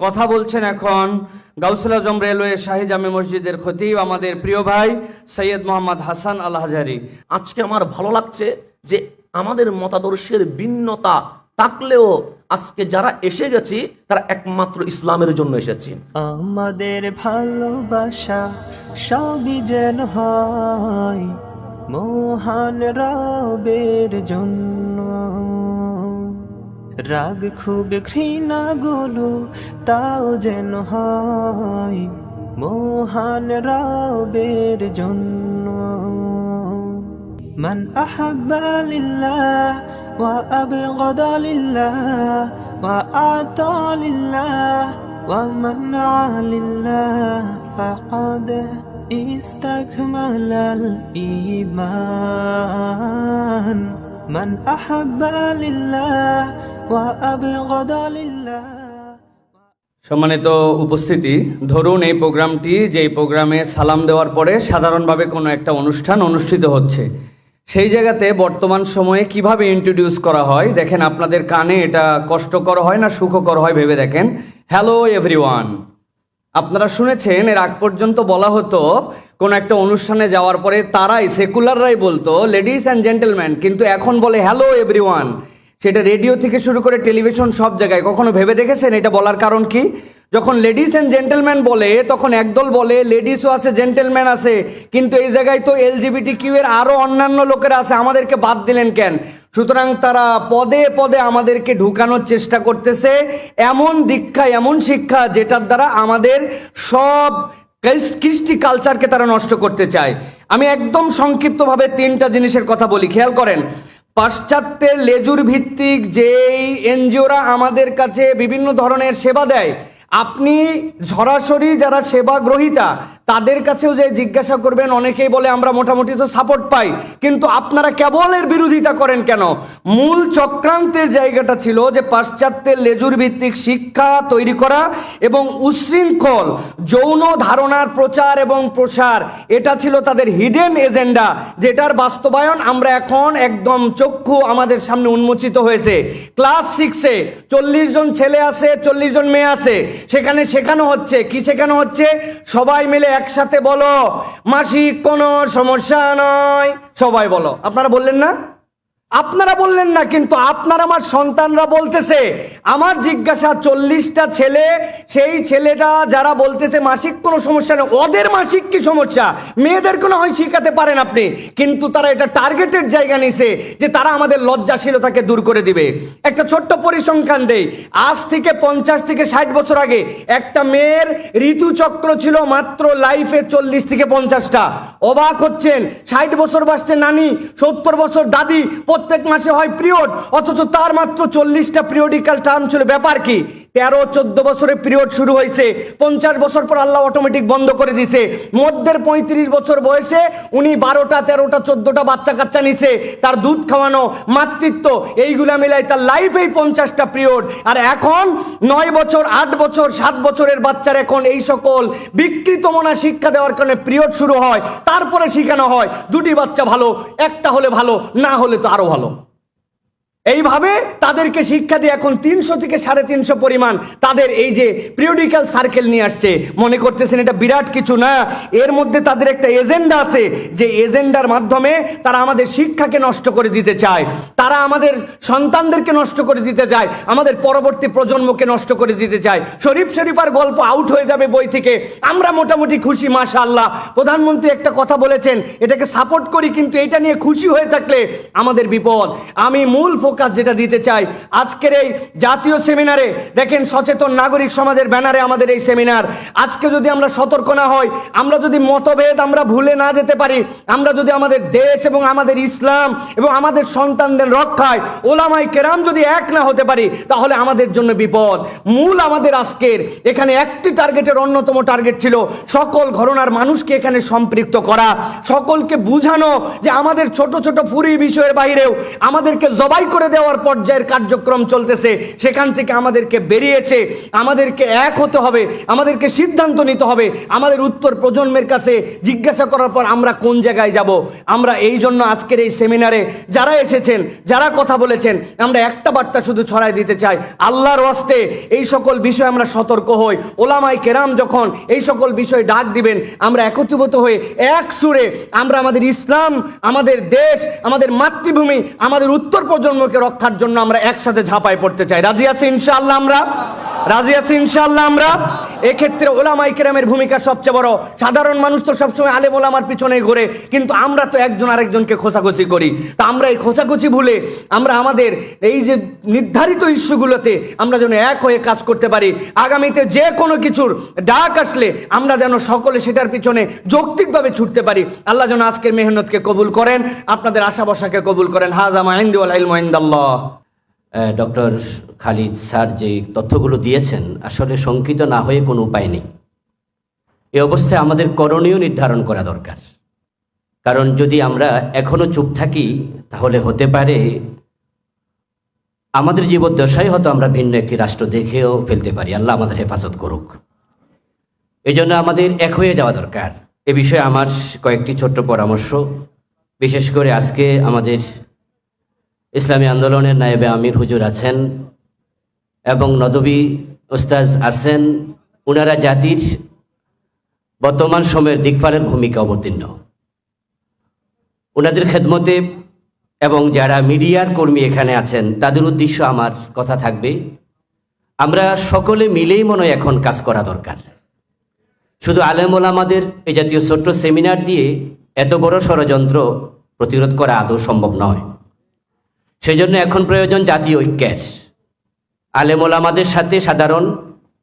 কথা বলছেন এখন গাউসুল আজম রেলওয়ে শাহী জামে মসজিদের খতিব আমাদের প্রিয় ভাই সৈয়দ মোহাম্মদ হাসান আল হাজারি। আজকে আমার ভালো লাগছে যে আমাদের মতাদর্শের ভিন্নতা থাকলেও আজকে যারা এসে গেছি তারা একমাত্র ইসলামের জন্য এসেছি। আমাদের ভালোবাসা সবই যেন হয় মহান রবের জন্য, রাগ খুব ঘৃণা গুলো তাও যেন হয় মহান রবের জন্য। মান আহাব্বা লিল্লাহ ওয়া আবগাদা লিল্লাহ ওয়া আতা লিল্লাহ ওয়া মানআ লিল্লাহ ফাকাদ ইস্তাকমালাল ঈমান। মান আহাব্বা লিল্লাহ ওয়া আবগাদা লিল্লাহ। সম্মানিত উপস্থিতি, ধরুন এই প্রোগ্রামটি, যেই প্রোগ্রামে সালাম দেওয়ার পরে সাধারণভাবে কোনো একটা অনুষ্ঠান অনুষ্ঠিত হচ্ছে, সেই জায়গাতে বর্তমান সময়ে কিভাবে ইন্ট্রোডিউস করা হয় দেখেন। আপনাদের কানে এটা কষ্টকর হয় না সুখকর হয় ভেবে দেখেন। Hello everyone. আপনারা শুনেছেন এর আগ পর্যন্ত বলা হতো কোনো একটা অনুষ্ঠানে যাওয়ার পরে তারাই সেকুলাররাই বলতো লেডিস অ্যান্ড জেন্টেলম্যান, কিন্তু এখন বলে হ্যালো এভরিওয়ান। সেটা রেডিও থেকে শুরু করে টেলিভিশন সব জায়গায়। কখনো ভেবে দেখেছেন এটা বলার কারণ কি? যখন লেডিস অ্যান্ড জেন্টেলম্যান বলে তখন একদল বলে লেডিসও আছে জেন্টেলম্যান আছে, কিন্তু এই জায়গায় তো LGBTQ এর আরও অন্যান্য লোকেরা আছে, আমাদেরকে বাদ দিলেন কেন? সুতরাং তারা পদে পদে আমাদেরকে ঢুকানোর চেষ্টা করতেছে এমন দীক্ষা, এমন শিক্ষা যেটার দ্বারা আমাদের সব কৃষ্টি কালচারকে তারা নষ্ট করতে চায়। আমি একদম সংক্ষিপ্তভাবে তিনটা জিনিসের কথা বলি, খেয়াল করেন। পাশ্চাত্যের লেজুর ভিত্তিক যেই এনজিওরা আমাদের কাছে বিভিন্ন ধরনের সেবা দেয়, আপনি সরাসরি যারা সেবা গ্রহীতা তাদের কাছেও যে জিজ্ঞাসা করবেন, অনেকেই বলে আমরা মোটামুটি তো সাপোর্ট পাই, কিন্তু আপনারা কেবল এর বিরোধিতা করেন কেন? মূল চক্রান্তের জায়গাটা ছিল যে পাশ্চাত্যের লেজুর ভিত্তিক শিক্ষা তৈরি করা এবং উচ্ছৃঙ্খল যৌন ধারণার প্রচার এবং প্রসার। এটা ছিল তাদের হিডেন এজেন্ডা, যেটার বাস্তবায়ন আমরা এখন একদম চক্ষু আমাদের সামনে উন্মোচিত হয়েছে। ক্লাস 6-এ 40 জন ছেলে আছে, 40 জন মেয়ে আছে, সেখানে শেখানো হচ্ছে কি? শেখানো হচ্ছে সবাই মিলে একসাথে বলো মাসিক কোনো সমস্যা নয়। সবাই বলো। আপনারা বললেন না? আপনারা বললেন না, কিন্তু আপনার আমার সন্তানরা বলতেছে। আমার জিজ্ঞাসা, 40টা ছেলে, সেই ছেলেটা যারা বলতেছে মাসিক কোনো সমস্যা নেই, ওদের মাসিক কি সমস্যা? মেয়েদের কোনো হয় শিখাতে পারেন আপনি, কিন্তু তারা এটা টার্গেটের জায়গা নিছে যে তারা আমাদের লজ্জাশীলতাকে দূর করে দিবে। একটা ছোট্ট পরিসংখ্যান দেই। আজ থেকে 50 থেকে 60 বছর আগে একটা মেয়ের ঋতুচক্র ছিল মাত্র লাইফে 40 থেকে 50টা। অবাক হচ্ছেন, 60 বছর বাসছে নানি, 70 বছর দাদি, প্রত্যেক মাসে হয় পিরিয়ড, অথচ তার মাত্র 40টা পিরিয়ডিক্যাল টার্ম ছিল। ব্যাপার কি? 13-14 বছরে পিরিয়ড শুরু হয়েছে, 50 বছর পর আল্লাহ অটোমেটিক বন্ধ করে দিছে। মধ্যের 35 বছর বয়সে উনি 12টা 13টা 14টা বাচ্চা কাচ্চা নিছে। তার দুধ খাওয়ানো, মাতৃত্ব, এইগুলা মিলাই তার লাইফেই 50টা পিরিয়ড। আর এখন 9 বছর 8 বছর 7 বছরের বাচ্চার এখন এই সকল বিকৃত মনা শিক্ষা দেওয়ার কারণে পিরিয়ড শুরু হয়। তারপরে শেখানো হয় 2টি বাচ্চা ভালো, একটা হলে ভালো, না হলে তো আরো ভালো। এইভাবে তাদেরকে শিক্ষা দিয়ে এখন 300 থেকে 350 পরিমাণ তাদের এই যে পিরিয়ডিক্যাল সার্কেল নিয়ে আসছে। মনে করতেছেন এটা বিরাট কিছু না? এর মধ্যে তাদের একটা এজেন্ডা আছে, যে এজেন্ডার মাধ্যমে তারা আমাদের শিক্ষাকে নষ্ট করে দিতে চায়, তারা আমাদের সন্তানদেরকে নষ্ট করে দিতে চায়, আমাদের পরবর্তী প্রজন্মকে নষ্ট করে দিতে চায়। শরীফার গল্প আউট হয়ে যাবে বই থেকে, আমরা মোটামুটি খুশি, মাশাআল্লাহ। প্রধানমন্ত্রী একটা কথা বলেছেন, এটাকে সাপোর্ট করি, কিন্তু এটা নিয়ে খুশি হয়ে থাকলে আমাদের বিপদ। আমি মূল কাজ যেটা দিতে চাই আজকের এই জাতীয় সেমিনারে, দেখেন সচেতন নাগরিক সমাজের ব্যানারে আমাদের এই সেমিনার। আজকে যদি আমরা সতর্ক না হই, আমরা যদি মতভেদ আমরা ভুলে না যেতে পারি, আমরা যদি আমাদের দেশ এবং আমাদের ইসলাম এবং আমাদের সন্তানদের রক্ষায় ওলামায়ে কেরাম যদি এক না হতে পারি, তাহলে আমাদের জন্য বিপদ। মূল আমাদের আজকের এখানে একটি টার্গেটের অন্যতম টার্গেট ছিল সকল ঘরানার মানুষকে এখানে সম্পৃক্ত করা, সকলকে বুঝানো যে আমাদের ছোট ছোট ফুরি বিষয়ের বাইরেও আমাদেরকে জবাই করে করে দেওয়ার পর্যায়ের কার্যক্রম চলতেছে, সেখান থেকে আমাদেরকে বেরিয়েছে, আমাদেরকে এক হতে হবে, আমাদেরকে সিদ্ধান্ত নিতে হবে। আমাদের উত্তর প্রজন্মের কাছে জিজ্ঞাসা করার পর আমরা কোন জায়গায় যাব। আমরা এই জন্য আজকের এই সেমিনারে যারা এসেছেন, যারা কথা বলেছেন, আমরা একটা বার্তা শুধু ছড়াই দিতে চাই, আল্লাহর ওয়াস্তে এই সকল বিষয়ে আমরা সতর্ক হই। ওলামায়ে কেরাম যখন এই সকল বিষয় ডাক দিবেন, আমরা একত্রিত হয়ে এক সুরে আমরা আমাদের ইসলাম, আমাদের দেশ, আমাদের মাতৃভূমি, আমাদের উত্তর প্রজন্মকে রক্ষার জন্য আমরা একসাথে ঝাঁপায় পড়তে চাই। রাজি আছি ইনশাআল্লাহ? আমরা রাজি আছি ইনশাআল্লাহ? আমরা এক্ষেত্রে ওলামায়ে কেরামের ভূমিকা সবচেয়ে বড়। সাধারণ মানুষ তো সবসময় আলেম ওলামার পিছনে ঘোরে, কিন্তু আমরা তো একজন আরেকজনকে খোঁচাখুচি করি। তা আমরা এই খোঁচাখুচি ভুলে আমরা আমাদের এই যে নির্ধারিত ইস্যুগুলোতে আমরা যেন এক হয়ে কাজ করতে পারি। আগামীতে যে কোনো কিছুর ডাক আসলে আমরা যেন সকলে সেটার পিছনে যৌক্তিকভাবে ছুটতে পারি। আল্লাহ যেন আজকের মেহনতকে কবুল করেন, আপনাদের আশা ভরসাকে কবুল করেন। হাযা মা ইনদি ওয়াল ইলমু ইনদাল্লাহ। ডক্টর খালিদ স্যার যে তথ্যগুলো দিয়েছেন, আসলে শঙ্কিত না হয়ে কোনো উপায় নেই। এই অবস্থায় আমাদের করণীয় নির্ধারণ করা দরকার। কারণ যদি আমরা এখনো চুপ থাকি, তাহলে হতে পারে আমাদের জীবদ্দশায় হয়তো আমরা ভিন্ন একটি রাষ্ট্র দেখেও ফেলতে পারি। আল্লাহ আমাদের হেফাজত করুক। এই জন্য আমাদের এক হয়ে যাওয়া দরকার। এ বিষয়ে আমার কয়েকটি ছোট্ট পরামর্শ। বিশেষ করে আজকে আমাদের ইসলামী আন্দোলনের নায়েবে আমির হুজুর আছেন এবং নদভী উস্তাজ আছেন। ওনারা জাতির বর্তমান সময়ের দিকফালের ভূমিকা অবতীর্ণ। ওনাদের খেদমতে এবং যারা মিডিয়ার কর্মী এখানে আছেন, তাদের উদ্দেশ্য আমার কথা থাকবে, আমরা সকলে মিলেই মনে হয় এখন কাজ করা দরকার। শুধু আলেম ওলামাদের এই জাতীয় ছোট্ট সেমিনার দিয়ে এত বড় ষড়যন্ত্র প্রতিরোধ করা আদৌ সম্ভব নয়। সেই জন্য এখন প্রয়োজন জাতীয় ঐক্যের। আলেম ওলামাদের সাথে সাধারণ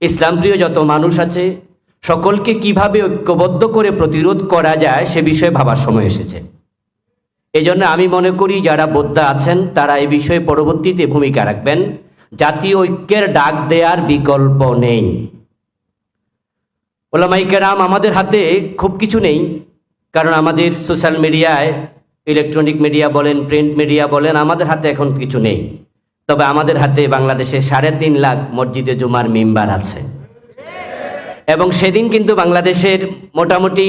ইসলামপ্রিয় যত মানুষ আছে, সকলকে কিভাবে ঐক্যবদ্ধ করে প্রতিরোধ করা যায় সে বিষয়ে ভাবার সময় এসেছে। এই জন্য আমি মনে করি যারা বোদ্ধা আছেন তারা এই বিষয়ে পরবর্তীতে ভূমিকা রাখবেন। জাতীয় ঐক্যের ডাক দেওয়ার বিকল্প নেই। ওলামায়ে কেরাম আমাদের হাতে খুব কিছু নেই, কারণ আমাদের সোশ্যাল মিডিয়ায়, ইলেকট্রনিক মিডিয়া বলেন, প্রিন্ট মিডিয়া বলেন, আমাদের হাতে এখন কিছু নেই। তবে আমাদের হাতে বাংলাদেশে 3.5 লাখ মসজিদে জুমার মিম্বার আছে। এবং সেদিন কিন্তু বাংলাদেশের মোটামুটি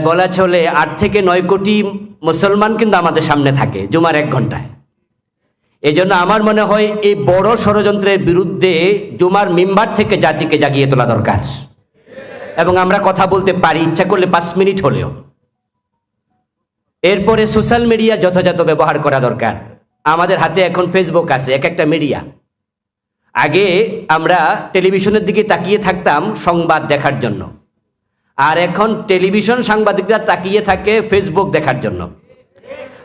বলা চলে 8 থেকে 9 কোটি মুসলমান কিন্তু আমাদের সামনে থাকে জুমার 1 ঘন্টায়। এই জন্য আমার মনে হয় এই বড় ষড়যন্ত্রের বিরুদ্ধে জুমার মিম্বার থেকে জাতিকে জাগিয়ে তোলা দরকার। এবং আমরা কথা বলতে পারি, ইচ্ছা করলে 5 মিনিট হলেও। এরপরে সোশ্যাল মিডিয়া যথাযথ ব্যবহার করা দরকার। আমাদের হাতে এখন ফেসবুক আছে, এক একটা মিডিয়া। আগে আমরা টেলিভিশনের দিকে তাকিয়ে থাকতাম সংবাদ দেখার জন্য, আর এখন টেলিভিশন সাংবাদিকরা তাকিয়ে থাকে ফেসবুক দেখার জন্য।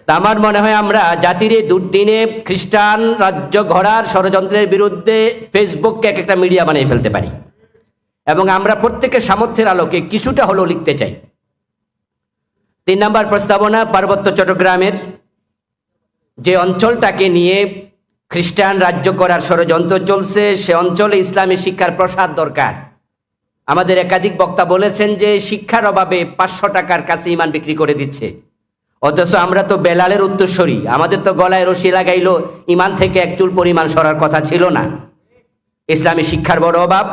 তা আমার মনে হয় আমরা জাতির এই দুর্দিনে খ্রিস্টান রাজ্য গড়ার ষড়যন্ত্রের বিরুদ্ধে ফেসবুককে এক একটা মিডিয়া বানিয়ে ফেলতে পারি। এবং আমরা প্রত্যেকের সামর্থ্যের আলোকে কিছুটা হলেও লিখতে চাই। 3 নম্বর প্রস্তাবনা, পার্বত্য চট্টগ্রামের যে অঞ্চলটাকে নিয়ে খ্রিস্টান রাজ্য করার ষড়যন্ত্র চলছে, সে অঞ্চলে ইসলামী শিক্ষার প্রসার দরকার। আমাদের একাধিক বক্তা বলেছেন যে শিক্ষার অভাবে 500 টাকার কাছে ইমান বিক্রি করে দিচ্ছে, অথচ আমরা তো বেলালের উত্তরসূরি। আমাদের তো গলায় রশি লাগাইলো, ইমান থেকে এক চুল পরিমাণ সরার কথা ছিল না। ইসলামী শিক্ষার বড় অভাব।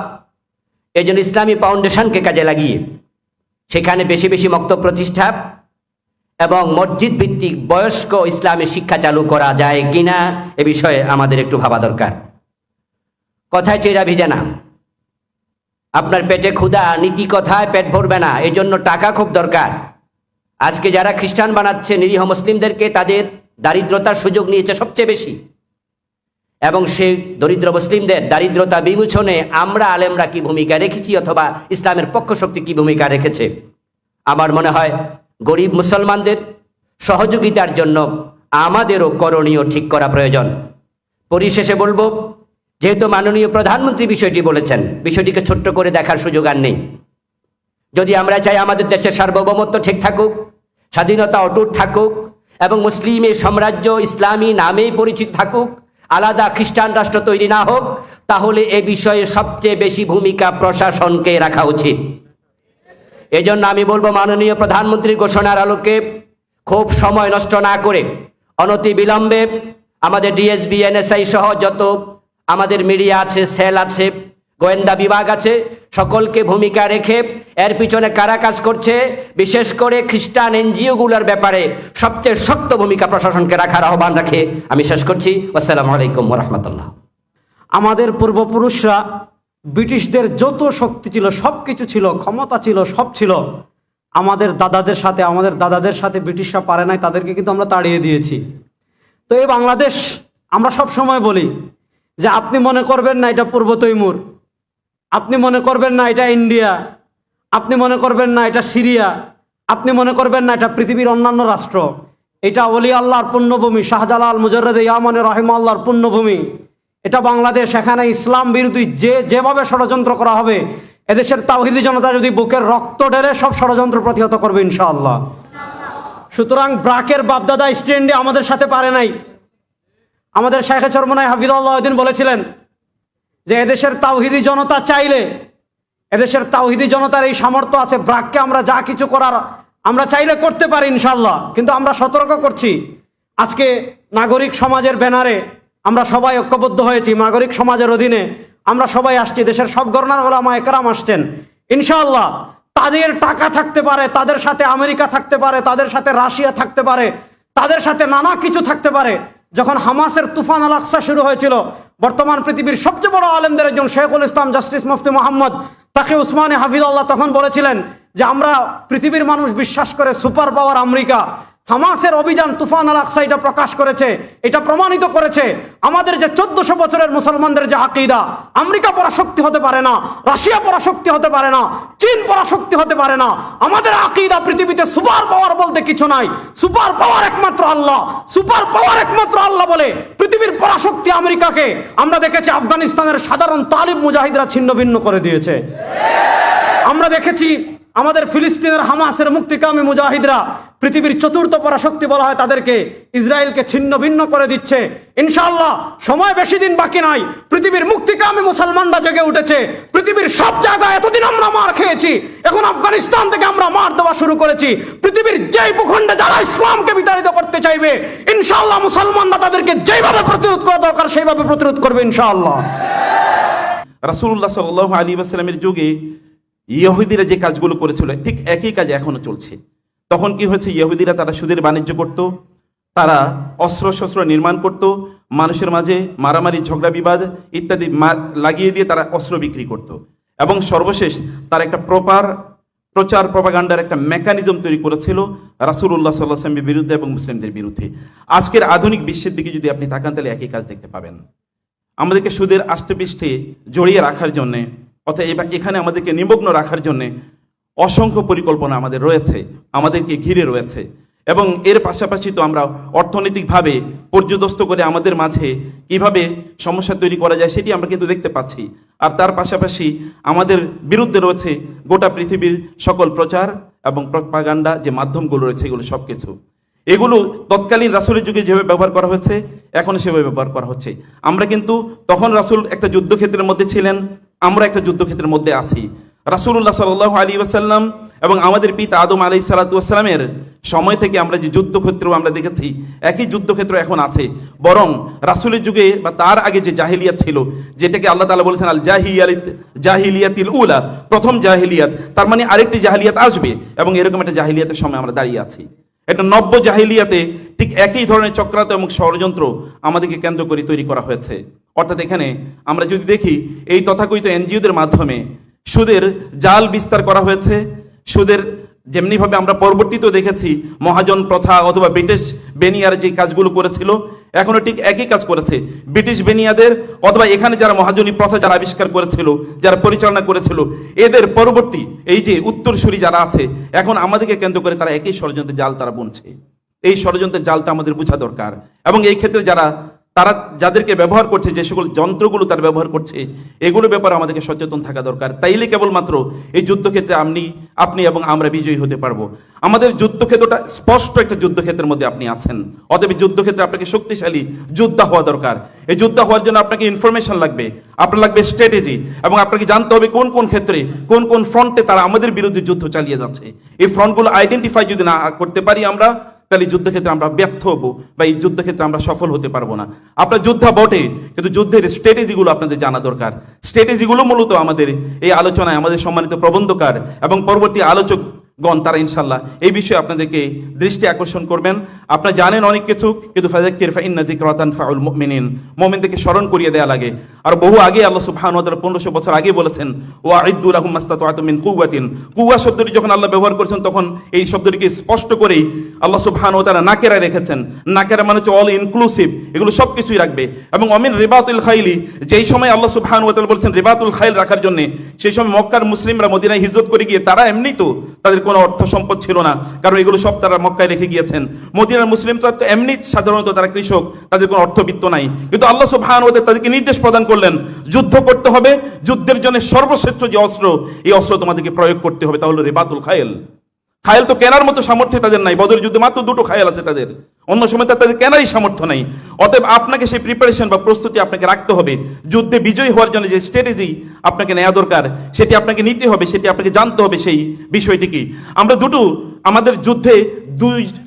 এই জন্য ইসলামী ফাউন্ডেশনকে কাজে লাগিয়ে সেখানে বেশি বেশি মক্তব প্রতিষ্ঠা এবং মসজিদ ভিত্তিক বয়স্ক ইসলামী শিক্ষা চালু করা যায় কিনা এ বিষয়ে আমাদের একটু ভাবা দরকার। কথায় চেরা ভিজে না, আপনার পেটে ক্ষুধা, নীতি কথায় পেট ভরবে না, এই জন্য টাকা খুব দরকার। আজকে যারা খ্রিস্টান বানাচ্ছে নিরীহ মুসলিমদেরকে, তাদের দারিদ্রতার সুযোগ নিয়েছে সবচেয়ে বেশি। এবং সেই দরিদ্র মুসলিমদের দারিদ্রতা বিমোচনে আমরা আলেমরা কি ভূমিকা রেখেছি, অথবা ইসলামের পক্ষ শক্তি কি ভূমিকা রেখেছে? আমার মনে হয় গরিব মুসলমানদের সহযোগিতার জন্য আমাদেরও করণীয় ঠিক করা প্রয়োজন। পরিশেষে বলবো, যেহেতু মাননীয় প্রধানমন্ত্রী বিষয়টি বলেছেন, বিষয়টিকে ছোট্ট করে দেখার সুযোগ আর নেই। যদি আমরা চাই আমাদের দেশের সার্বভৌমত্ব ঠিক থাকুক, স্বাধীনতা অটুট থাকুক এবং মুসলিমের সাম্রাজ্য ইসলামী নামেই পরিচিত থাকুক, আলাদা খ্রিস্টান রাষ্ট্র তৈরি না হোক, তাহলে এ বিষয়ে সবচেয়ে বেশি ভূমিকা প্রশাসনকে রাখা উচিত। এজন্য আমি বলবো, মাননীয় প্রধানমন্ত্রীর ঘোষণার আলোকে খুব সময় নষ্ট না করে অনতি বিলম্বে আমাদের ডিএসবি, এনএসআই সহ যত আমাদের মিডিয়া আছে, সেল আছে, গোয়েন্দা বিভাগ আছে, সকলকে ভূমিকা রেখে এর পিছনে কারা কাজ করছে, বিশেষ করে খ্রিস্টান এনজিওগুলোর ব্যাপারে সবচেয়ে শক্ত ভূমিকা প্রশাসনকে রাখার আহ্বান রাখে আমি শেষ করছি। আসসালামু আলাইকুম ওয়া রাহমাতুল্লাহ। আমাদের পূর্বপুরুষরা ব্রিটিশদের যত শক্তি ছিল, সব কিছু ছিল, ক্ষমতা ছিল, সব ছিল, আমাদের দাদাদের সাথে ব্রিটিশরা পারে নাই, তাদেরকে কিন্তু আমরা তাড়িয়ে দিয়েছি। তো এই বাংলাদেশ, আমরা সব সময় বলি যে আপনি মনে করবেন না এটা পূর্ব তৈমুর, আপনি মনে করবেন না এটা ইন্ডিয়া, আপনি মনে করবেন না এটা সিরিয়া, আপনি মনে করবেন না এটা পৃথিবীর অন্যান্য রাষ্ট্র, এটা ওলি আল্লাহর পুণ্যভূমি, শাহজালাল মুজাররদে ইয়ামানে রাহিমাহুল্লাহর পুণ্যভূমি, এটা বাংলাদেশ। এখানে ইসলাম বিরোধী যেভাবে ষড়যন্ত্র করা হবে, এদেশের তাওহীদি জনতা যদি বুকের রক্ত ঢেলে সব ষড়যন্ত্র প্রতিহত করবে ইনশাআল্লাহ। সুতরাং ব্রাকের বাপদাদা স্ট্যান্ডে আমাদের সাথে পারে নাই। আমাদের শাইখে চরমনাই হাফিজাহুল্লাহ একদিন বলেছিলেন যে এদেশের তাওহীদি জনতা চাইলে, এদেশের তাওহীদি জনতার এই সামর্থ্য আছে, ব্রাককে আমরা যা কিছু করার আমরা চাইলে করতে পারি ইনশাআল্লাহ। কিন্তু আমরা সতর্ক করছি, আজকে নাগরিক সমাজের ব্যানারে আমরা সবাই ঐক্যবদ্ধ হয়েছি, নাগরিক সমাজের অধীনে আমরা সবাই আসছি, দেশের সব গণনার ওলামা একরাম আসছেন ইনশাআল্লাহ। তাদের টাকা থাকতে পারে, তাদের সাথে আমেরিকা থাকতে পারে, তাদের সাথে রাশিয়া থাকতে পারে, তাদের সাথে নানা কিছু থাকতে পারে। যখন হামাসের তুফান আল আকসা শুরু হয়েছিল, বর্তমান পৃথিবীর সবচেয়ে বড় আলেমদের একজন শেখুল ইসলাম জাস্টিস মুফতি মোহাম্মদ তাকে উসমানে হাফিজাল্লাহ তখন বলেছিলেন যে আমরা পৃথিবীর মানুষ বিশ্বাস করে সুপার পাওয়ার আমেরিকা। হামাসের অভিযান তুফান আল আকসা এটা প্রকাশ করেছে, এটা প্রমাণিত করেছে আমাদের যে 1400 বছরের মুসলমানদের যে আকীদা, আমেরিকা পরাশক্তি হতে পারে না, রাশিয়া পরাশক্তি হতে পারে না, চীন পরাশক্তি হতে পারে না। আমাদের আকীদা পৃথিবীতে সুপার পাওয়ার বলতে কিছু নাই, সুপার পাওয়ার একমাত্র আল্লাহ, সুপার পাওয়ার একমাত্র আল্লাহ বলে পৃথিবীর পরাশক্তি আমেরিকাকে আমরা দেখেছি আফগানিস্তানের সাধারণ তালিব মুজাহিদরা ছিন্ন ভিন্ন করে দিয়েছে। আমরা দেখেছি আমাদের ফিলিস্তিনের হামাসের মুক্তিকামী মুজাহিদরা, পৃথিবীর চতুর্থ পরাশক্তি বলা হয় তাদেরকে, ইসরায়েলকে ছিন্ন ভিন্ন করে দিচ্ছে। ইনশাআল্লাহ সময় বেশি দিন বাকি নাই, পৃথিবীর মুক্তিকামী মুসলমানরা জেগে উঠেছে। পৃথিবীর সব জায়গায় এতদিন আমরা মার খেয়েছি, এখন আফগানিস্তান থেকে আমরা মার দেওয়া শুরু করেছি। পৃথিবীর যেই ভূখণ্ডে যারা ইসলামকে বিতাড়িত করতে চাইবে, ইনশাআল্লাহ মুসলমানরা তাদেরকে যেভাবে প্রতিরোধ করা দরকার সেইভাবে প্রতিরোধ করবে ইনশাআল্লাহ। রাসূলুল্লাহ সাল্লাল্লাহু আলাইহি ওয়াসাল্লামের যুগে ইহুদিরা যে কাজগুলো করেছিল ঠিক একই কাজ এখনো চলছে। তখন কি হয়েছে, ইহুদিরা তারা সুদের বাণিজ্য করত, তারা অস্ত্র নির্মাণ করত, মানুষের মাঝে মারামারি ঝগড়া বিবাদ ইত্যাদি লাগিয়ে দিয়ে তারা অস্ত্র বিক্রি করত, এবং সর্বশেষ তারা একটা প্রচার প্রপাগান্ডার একটা মেকানিজম তৈরি করেছিল রাসূলুল্লাহ সাল্লাল্লাহু আলাইহি ওয়াসাল্লামের বিরুদ্ধে এবং মুসলিমদের বিরুদ্ধে। আজকের আধুনিক বিশ্বের দিকে যদি আপনি তাকান তাহলে একই কাজ দেখতে পাবেন। আমাদেরকে সুদের আষ্টেপৃষ্ঠে জড়িয়ে রাখার জন্যে, অর্থাৎ এখানে আমাদেরকে নিমগ্ন রাখার জন্যে অসংখ্য পরিকল্পনা আমাদের রয়েছে, আমাদেরকে ঘিরে রয়েছে। এবং এর পাশাপাশি তো আমরা অর্থনৈতিকভাবে পর্যদস্ত করে আমাদের মাঝে কিভাবে সমস্যা তৈরি করা যায় সেটি আমরা কিন্তু দেখতে পাচ্ছি। আর তার পাশাপাশি আমাদের বিরুদ্ধে রয়েছে গোটা পৃথিবীর সকল প্রচার এবং প্রপাগান্ডা যে মাধ্যমগুলো রয়েছে, এগুলো সব কিছু, এগুলো তৎকালীন রাসূলের যুগে যেভাবে ব্যবহার করা হয়েছে এখনো সেভাবে ব্যবহার করা হচ্ছে। আমরা কিন্তু তখন রাসূল একটা যুদ্ধক্ষেত্রের মধ্যে ছিলেন, আমরা একটা যুদ্ধক্ষেত্রের মধ্যে আছি। রাসূলুল্লাহ সাল্লাল্লাহু আলাইহি ওয়াসাল্লাম এবং আমাদের পিতা আদম আলাইহিস সালাতু ওয়াসসালামের সময় থেকে আমরা যে যুদ্ধক্ষেত্র আমরা দেখেছি, একই যুদ্ধক্ষেত্র এখন আছে। বরং রাসূলের যুগে বা তার আগে যে জাহিলিয়াত ছিল, যেটাকে আল্লাহ তাআলা বলেছেন আল জাহিলিয়াতিল উলা, প্রথম জাহিলিয়াত, তার মানে আরেকটি জাহিলিয়াত আসবে, এবং এরকম একটা জাহিলিয়াতের সময় আমরা দাঁড়িয়ে আছি। একটা নব্য জাহিলিয়াতে ঠিক একই ধরনের চক্রান্ত এবং ষড়যন্ত্র আমাদেরকে কেন্দ্র করে তৈরি করা হয়েছে। অর্থাৎ এখানে আমরা যদি দেখি, এই তথাকথিত এনজিওদের মাধ্যমে সুদের জাল বিস্তার করা হয়েছে। সুদের যেমনিভাবে আমরা পরবর্তীতেও দেখেছি মহাজন প্রথা অথবা ব্রিটিশ বেনিয়ার যে কাজগুলো করেছিল, এখনো ঠিক একই কাজ করেছে ব্রিটিশ বেনিয়াদের, অথবা এখানে যারা মহাজনী প্রথা যারা আবিষ্কার করেছিল, যারা পরিচালনা করেছিল, এদের পরবর্তী এই যে উত্তরসূরি যারা আছে, এখন আমাদেরকে কেন্দ্র করে তারা একই ষড়যন্ত্রের জাল তারা বুনছে। এই ষড়যন্ত্রের জালটা আমাদের বোঝা দরকার, এবং এই ক্ষেত্রে তারা যাদেরকে ব্যবহার করছে, যে সকল যন্ত্রগুলো তারা ব্যবহার করছে, এগুলোর ব্যাপারে আমাদেরকে সচেতন থাকা দরকার। তাইলে কেবলমাত্র এই যুদ্ধক্ষেত্রে আপনি এবং আমরা বিজয়ী হতে পারবো। আমাদের যুদ্ধক্ষেত্রটা স্পষ্ট একটা যুদ্ধক্ষেত্রের মধ্যে আপনি আছেন, অতএব যুদ্ধক্ষেত্রে আপনাকে শক্তিশালী যোদ্ধা হওয়া দরকার। এই যোদ্ধা হওয়ার জন্য আপনাকে ইনফরমেশন লাগবে, আপনার লাগবে স্ট্র্যাটেজি, এবং আপনাকে জানতে হবে কোন কোন ক্ষেত্রে কোন কোন ফ্রন্টে তারা আমাদের বিরুদ্ধে যুদ্ধ চালিয়ে যাচ্ছে। এই ফ্রন্টগুলো আইডেন্টিফাই যদি না করতে পারি আমরা, তাহলে এই যুদ্ধক্ষেত্রে আমরা ব্যর্থ হব বা এই যুদ্ধক্ষেত্রে আমরা সফল হতে পারবো না। আপনার যোদ্ধা বটে, কিন্তু যুদ্ধের স্ট্র্যাটেজিগুলো আপনাদের জানা দরকার। স্ট্র্যাটেজিগুলো মূলত আমাদের এই আলোচনায় আমাদের সম্মানিত প্রবন্ধকার এবং পরবর্তী আলোচকগণ তারা ইনশাল্লাহ এই বিষয়ে আপনাদেরকে দৃষ্টি আকর্ষণ করবেন। আপনারা জানেন অনেক কিছু, কিন্তু ফাযাক্কির ফাইন্না যিকরা তানফাউল মুমিনিন, মুমিনদেরকে স্মরণ করিয়ে দেয়া লাগে। আর বহু আগে আল্লাহ সুবহানাহু ওয়া তাআলা 1500 বছর আগে বলেছেন ওয়াইদ্দু লাহুম মাসতাতআতুম মিন কুওয়াতিন। কুওয়া শব্দটি যখন আল্লাহ ব্যবহার করেছেন তখন এই শব্দটিকে স্পষ্ট করেই আল্লাহ সুবহানাহু ওয়া তাআলা নাকেরা রেখেছেন। নাকেরা মানে হচ্ছে অল ইনক্লুসিভ, এগুলো সব কিছুই রাখবে। এবং অমিন রিবাতুল খাইলি, যেই সময় আল্লাহ সুবহানাহু ওয়া তাআলা বলেছেন রিবাতুল খাইল রাখার জন্য, সেই সময় মক্কার মুসলিমরা মদিনায় হিজরত করে গিয়ে তারা এমনি তো তাদের কোনো অর্থ সম্পদ ছিল না, কারণ এগুলো সব তারা মক্কায় রেখে গিয়েছেন। মদিনার মুসলিম তো এমনি সাধারণত তারা কৃষক, তাদের কোনো অর্থবিত্ত নাই, কিন্তু আল্লাহ সুবহানাহু ওয়া তাআলা তাদেরকে নির্দেশ প্রদান করলেন যুদ্ধ করতে হবে, যুদ্ধের জন্য সর্বশ্রেষ্ঠ যে অস্ত্র, এই অস্ত্র তোমাদেরকে প্রয়োগ করতে হবে, তা হলো রিবাতুল খাইল। খায়েল তো কেনার মতো সামর্থ্য তাদের নাই, বদরের যুদ্ধে মাত্র 2টো খায়েল আছে তাদের, অন্য সময় তাদের কেনারই সামর্থ্য নাই। অতএব আপনাকে সেই প্রিপারেশন বা প্রস্তুতি আপনাকে রাখতে হবে। যুদ্ধে বিজয়ী হওয়ার জন্য যে স্ট্র্যাটেজি আপনাকে নেওয়া দরকার, সেটি আপনাকে নিতে হবে, সেটি আপনাকে জানতে হবে। সেই বিষয়টি কি? আমরা আমাদের যুদ্ধে